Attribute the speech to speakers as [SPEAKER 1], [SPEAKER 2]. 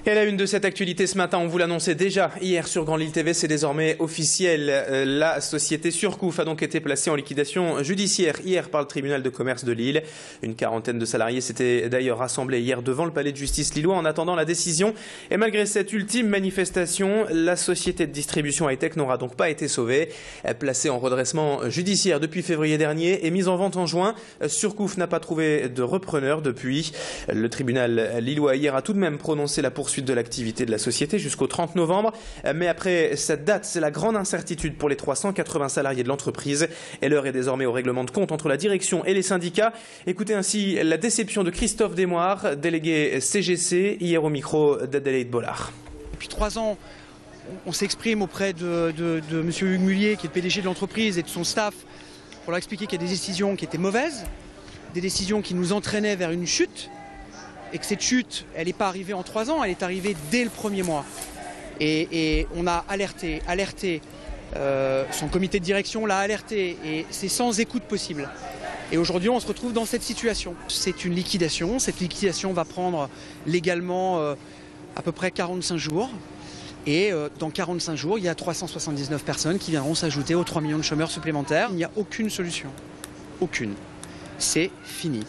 [SPEAKER 1] Et à la une de cette actualité ce matin, on vous l'annonçait déjà hier sur Grand Lille TV, c'est désormais officiel. La société Surcouf a donc été placée en liquidation judiciaire hier par le tribunal de commerce de Lille. Une quarantaine de salariés s'étaient d'ailleurs rassemblés hier devant le palais de justice lillois en attendant la décision. Et malgré cette ultime manifestation, la société de distribution high-tech n'aura donc pas été sauvée. Placée en redressement judiciaire depuis février dernier et mise en vente en juin, Surcouf n'a pas trouvé de repreneur depuis. Le tribunal lillois hier a tout de même prononcé la poursuite de l'activité de la société jusqu'au 30 novembre. Mais après cette date, c'est la grande incertitude pour les 380 salariés de l'entreprise. Et l'heure est désormais au règlement de compte entre la direction et les syndicats. Écoutez ainsi la déception de Christophe Desmoires, délégué CGC, hier au micro d'Adélaïde Bollard.
[SPEAKER 2] Depuis 3 ans, on s'exprime auprès de M. Hugues Mullier, qui est le PDG de l'entreprise, et de son staff, pour leur expliquer qu'il y a des décisions qui étaient mauvaises, des décisions qui nous entraînaient vers une chute, et que cette chute, elle n'est pas arrivée en 3 ans, elle est arrivée dès le premier mois. Et on a alerté, son comité de direction l'a alerté, et c'est sans écoute possible. Et aujourd'hui, on se retrouve dans cette situation. C'est une liquidation, cette liquidation va prendre légalement à peu près 45 jours. Et dans 45 jours, il y a 379 personnes qui viendront s'ajouter aux 3 millions de chômeurs supplémentaires. Il n'y a aucune solution. Aucune. C'est fini.